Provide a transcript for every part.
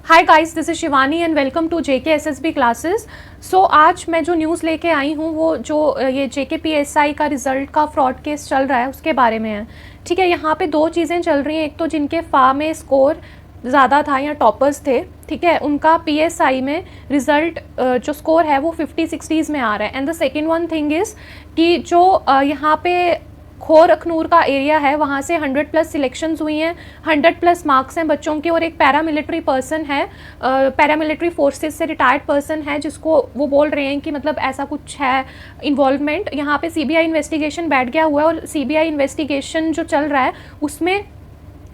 Hi guys, this is Shivani and welcome to JKSSB classes. So आज मैं जो news लेके आई हूँ वो जो ये JKPSI का रिज़ल्ट का फ्रॉड केस चल रहा है उसके बारे में है। ठीक है, यहाँ पे दो चीज़ें चल रही हैं। एक तो जिनके फा में स्कोर ज़्यादा था या टॉपर्स थे, ठीक है, उनका PSI में रिज़ल्ट जो स्कोर है वो 50-60s में आ रहा है। And the second one thing is कि जो यहाँ पे खोर अखनूर का एरिया है वहाँ से 100+ सिलेक्शंस हुई हैं, 100+ मार्क्स हैं बच्चों के, और एक पैरामिलिट्री पर्सन है, पैरामिलिट्री फोर्सेस से रिटायर्ड पर्सन है, जिसको वो बोल रहे हैं कि मतलब ऐसा कुछ है इन्वॉल्वमेंट। यहाँ पे CBI इन्वेस्टिगेशन बैठ गया हुआ है और CBI इन्वेस्टिगेशन जो चल रहा है उसमें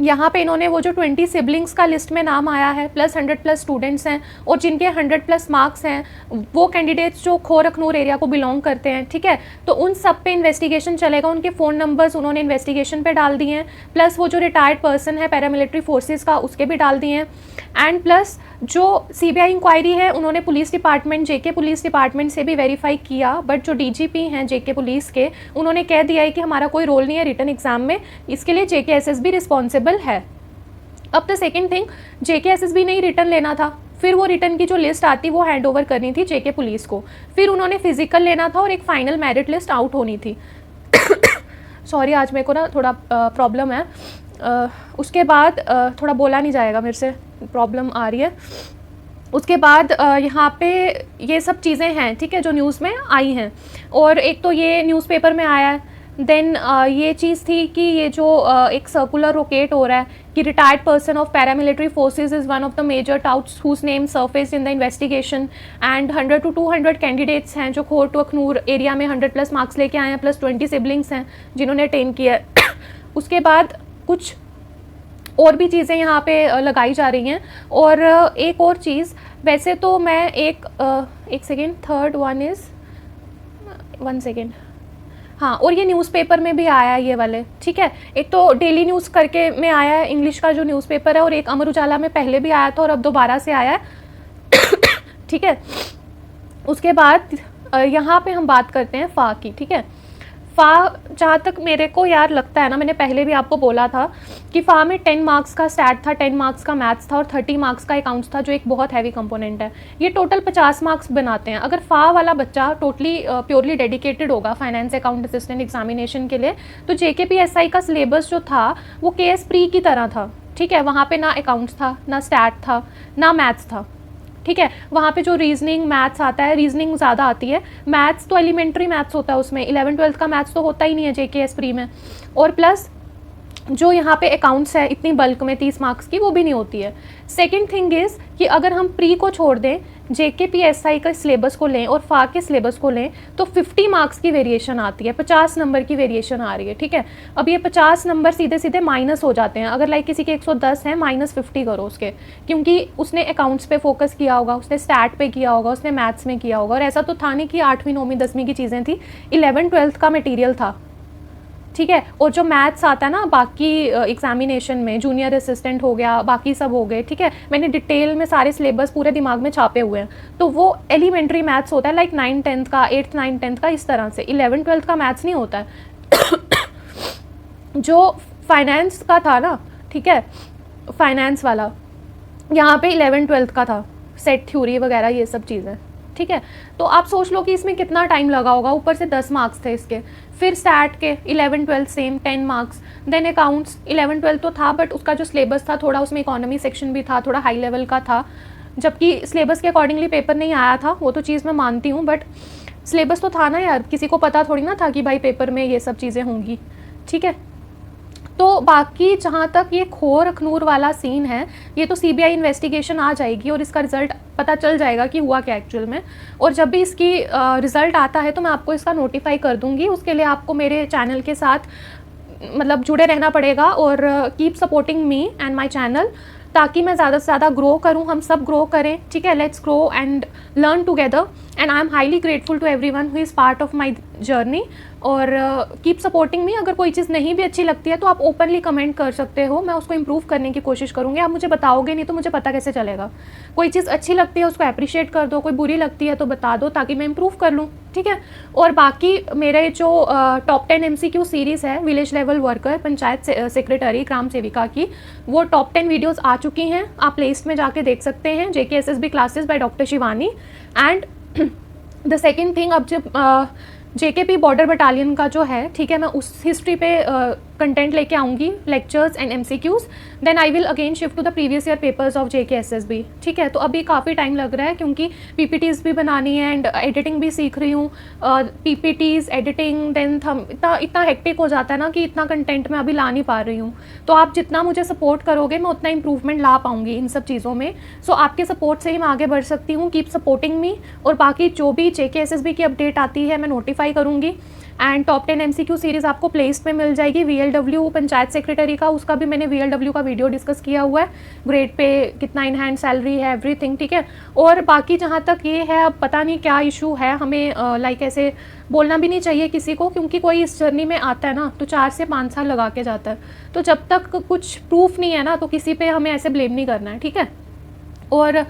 यहाँ पे इन्होंने वो जो 20 सिबलिंग्स का लिस्ट में नाम आया है, प्लस 100+ स्टूडेंट्स हैं और जिनके 100+ मार्क्स हैं, वो कैंडिडेट्स जो खोर अखनूर एरिया को बिलोंग करते हैं। ठीक है, तो उन सब पे इन्वेस्टिगेशन चलेगा। उनके फ़ोन नंबर्स उन्होंने इन्वेस्टिगेशन पे डाल दिए हैं, प्लस वो जो रिटायर्ड पर्सन है पैरामिलिट्री फोर्सेस का उसके भी डाल दिए हैं। एंड प्लस जो CBI इंक्वायरी है उन्होंने police department, JK police department से भी वेरीफाई किया, बट जो DGP हैं JK पुलिस के, उन्होंने कह दिया है कि हमारा कोई रोल नहीं है रिटन एग्ज़ाम में, इसके लिए JKSSB रिस्पॉन्सिबल है। अब द सेकेंड थिंग, JKSSB ने ही रिटर्न लेना था, फिर वो रिटर्न की जो लिस्ट आती वो हैंड ओवर करनी थी JK पुलिस को, फिर उन्होंने फिजिकल लेना था और एक फाइनल मेरिट लिस्ट आउट होनी थी। सॉरी, आज मेरे को ना थोड़ा प्रॉब्लम है, उसके बाद थोड़ा बोला नहीं जाएगा, मेरे से प्रॉब्लम आ रही है। उसके बाद यहाँ पे ये सब चीज़ें हैं, ठीक है, जो न्यूज़ में आई हैं। और एक तो ये न्यूज़पेपर में आया है, देन ये चीज़ थी कि ये जो एक सर्कुलर रोकेट हो रहा है कि retired person of paramilitary forces is one of the major touts whose name surface in the investigation and 100 to 200 candidates हैं जो खोर टू अखनूर एरिया में 100+ मार्क्स लेके आए हैं, प्लस 20 सिबलिंग्स हैं जिन्होंने अटेन किया है। उसके बाद कुछ और भी चीज़ें यहाँ पे लगाई जा रही हैं। और एक और चीज़, वैसे तो मैं एक second, third one is 1 second, हाँ, और ये न्यूज़पेपर में भी आया है ये वाले, ठीक है। एक तो डेली न्यूज़ करके में आया है, इंग्लिश का जो न्यूज़पेपर है, और एक अमर उजाला में पहले भी आया था और अब दोबारा से आया है। ठीक है, उसके बाद यहाँ पे हम बात करते हैं फ़ा की, ठीक है। फ़ा, जहाँ तक मेरे को यार लगता है ना, मैंने पहले भी आपको बोला था कि फ़ा में 10 मार्क्स का स्टैट था, 10 मार्क्स का मैथ्स था और 30 मार्क्स का अकाउंट्स था, जो एक बहुत हैवी कंपोनेंट है। ये टोटल 50 मार्क्स बनाते हैं। अगर फ़ा वाला बच्चा टोटली प्योरली डेडिकेटेड होगा फाइनेंस अकाउंट असिस्टेंट एग्जामिनेशन के लिए, तो JKPSI का सिलेबस जो था वो KS प्री की तरह था, ठीक है। वहाँ पर ना अकाउंट्स था, ना स्टैट था, ना मैथ्स था, ठीक है। वहाँ पे जो रीजनिंग मैथ्स आता है, रीजनिंग ज़्यादा आती है, मैथ्स तो एलिमेंट्री मैथ्स होता है उसमें, 11th-12th का मैथ्स तो होता ही नहीं है JKS प्री में। और प्लस जो यहाँ पे अकाउंट्स है इतनी बल्क में 30 मार्क्स की, वो भी नहीं होती है। सेकंड थिंग इज़ कि अगर हम प्री को छोड़ दें, JKPSI का सिलेबस को लें और फ़ा के सिलेबस को लें, तो 50 मार्क्स की वेरिएशन आती है, 50 नंबर की वेरिएशन आ रही है, ठीक है। अब ये 50 नंबर सीधे सीधे माइनस हो जाते हैं। अगर लाइक किसी के 110 हैं, -50 करो उसके, क्योंकि उसने अकाउंट्स पे फोकस किया होगा, उसने स्टैट पे किया होगा, उसने मैथ्स में किया होगा। और ऐसा तो था नहीं कि 8वीं 9वीं 10वीं की चीज़ें थी, 11th-12th का मटीरियल था, ठीक है। और जो मैथ्स आता है ना बाकी एग्जामिनेशन में, जूनियर असिस्टेंट हो गया, बाकी सब हो गए, ठीक है, मैंने डिटेल में सारे सिलेबस पूरे दिमाग में छापे हुए हैं। तो वो एलिमेंट्री मैथ्स होता है, लाइक 9th-10th का, 8th-9th-10th का, इस तरह से 11th-12th का मैथ्स नहीं होता है। जो फाइनेंस का था ना, ठीक है, फाइनेंस वाला यहाँ पे 11th-12th का था, सेट थ्योरी वगैरह ये सब चीज़ें, ठीक है। तो आप सोच लो कि इसमें कितना टाइम लगा होगा। ऊपर से 10 मार्क्स थे इसके, फिर स्टैट के 11th-12th same 10 marks, then accounts 11th-12th तो था, बट उसका जो सिलेबस था थोड़ा उसमें इकोनॉमी सेक्शन भी था, थोड़ा हाई लेवल का था, जबकि सिलेबस के अकॉर्डिंगली पेपर नहीं आया था, वो तो चीज़ मैं मानती हूँ, बट सिलेबस तो था ना यार, किसी को पता थोड़ी ना था कि भाई पेपर में ये सब चीज़ें होंगी, ठीक है। तो बाकी जहाँ तक ये खोर अखनूर वाला सीन है, ये तो CBI इन्वेस्टिगेशन आ जाएगी और इसका रिज़ल्ट पता चल जाएगा कि हुआ क्या एक्चुअल में। और जब भी इसकी रिज़ल्ट आता है तो मैं आपको इसका नोटिफाई कर दूँगी। उसके लिए आपको मेरे चैनल के साथ मतलब जुड़े रहना पड़ेगा और keep supporting me and my channel, ताकि मैं ज़्यादा से ज़्यादा ग्रो करूँ, हम सब ग्रो करें, ठीक है। Let's grow and learn together, and I am highly grateful to everyone who is part of my journey, और कीप सपोर्टिंग मी। अगर कोई चीज़ नहीं भी अच्छी लगती है तो आप ओपनली कमेंट कर सकते हो, मैं उसको इम्प्रूव करने की कोशिश करूँगी। आप मुझे बताओगे नहीं तो मुझे पता कैसे चलेगा। कोई चीज़ अच्छी लगती है उसको अप्रिशिएट कर दो, कोई बुरी लगती है तो बता दो ताकि मैं इम्प्रूव कर लूँ, ठीक है। और बाकी मेरे जो टॉप 10 MCQ सीरीज़ है village level worker, panchayat secretary, ग्राम सेविका की, वो टॉप 10 वीडियोस आ चुकी हैं। आप प्लेलिस्ट में जाके देख सकते हैं, JKSSB classes by doctor Shivani. And the second thing, अब जब JKP बॉर्डर बटालियन का जो है, ठीक है, मैं उस हिस्ट्री पे कंटेंट लेके आऊँगी, lectures and MCQs। Then I will again shift to the previous year papers of JKSSB, ठीक है। तो अभी काफ़ी टाइम लग रहा है क्योंकि PPTs भी बनानी है एंड एडिटिंग भी सीख रही हूँ। PPTs एडिटिंग देन इतना हेक्टिक हो जाता है ना कि इतना कंटेंट मैं अभी ला नहीं पा रही हूँ। तो आप जितना मुझे सपोर्ट करोगे मैं उतना इंप्रूवमेंट ला पाऊँगी इन सब चीज़ों में। सो आपके सपोर्ट से ही मैं आगे बढ़ सकती हूँ। कीप सपोर्टिंग मी। और बाकी जो भी JKSSB की अपडेट आती है मैं नोटिफाई करूँगी। एंड टॉप 10 MCQ सीरीज़ आपको प्लेलिस्ट में मिल जाएगी। VLW पंचायत सेक्रेटरी का, उसका भी मैंने VLW का वीडियो डिस्कस किया हुआ है, ग्रेड पे कितना इन हैंड सैलरी है, एवरीथिंग, ठीक है। और बाकी जहाँ तक ये है, अब पता नहीं क्या इशू है, हमें लाइक ऐसे बोलना भी नहीं चाहिए किसी को, क्योंकि कोई इस जर्नी में आता है ना तो 4 से 5 साल लगा के जाता है। तो जब तक कुछ प्रूफ नहीं है ना तो किसी पे हमें ऐसे ब्लेम नहीं करना है, ठीक है। और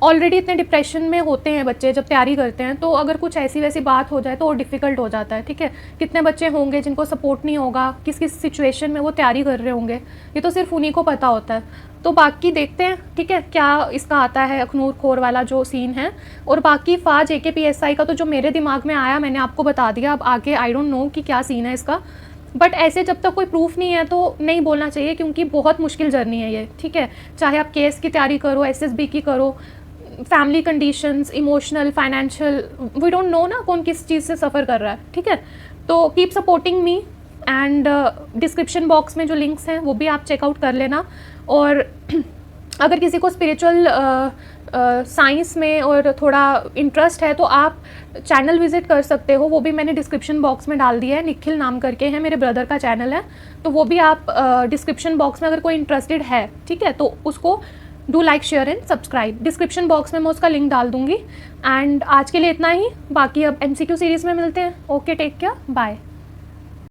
ऑलरेडी इतने डिप्रेशन में होते हैं बच्चे जब तैयारी करते हैं, तो अगर कुछ ऐसी वैसी बात हो जाए तो और डिफ़िकल्ट हो जाता है, ठीक है। कितने बच्चे होंगे जिनको सपोर्ट नहीं होगा, किस किस सिचुएशन में वो तैयारी कर रहे होंगे, ये तो सिर्फ उन्हीं को पता होता है। तो बाकी देखते हैं, ठीक है, क्या इसका आता है अखनूर खोर वाला जो सीन है। और बाकी फा JKPSI का तो जो मेरे दिमाग में आया मैंने आपको बता दिया। अब आगे आई डोंट नो कि क्या सीन है इसका, बट ऐसे जब तक कोई प्रूफ नहीं है तो नहीं बोलना चाहिए, क्योंकि बहुत मुश्किल जर्नी है ये, ठीक है। चाहे आप केस की तैयारी करो, SSB की करो, family conditions, emotional, financial, we don't know ना कौन किस चीज़ से सफ़र कर रहा है, ठीक है। तो keep supporting me. And description box में जो लिंक्स हैं वो भी आप चेकआउट कर लेना। और अगर किसी को स्पिरिचुअल साइंस में और थोड़ा इंटरेस्ट है तो आप चैनल विज़िट कर सकते हो, वो भी मैंने डिस्क्रिप्शन बॉक्स में डाल दिया है। निखिल नाम करके है, मेरे ब्रदर का चैनल है, तो वो भी आप डिस्क्रिप्शन बॉक्स में अगर कोई इंटरेस्टेड है, ठीक है, तो उसको do like, share and subscribe. Description box में मैं उसका लिंक डाल दूँगी। एंड आज के लिए इतना ही, बाकी अब MCQ सीरीज़ में मिलते हैं। Okay, take care, bye.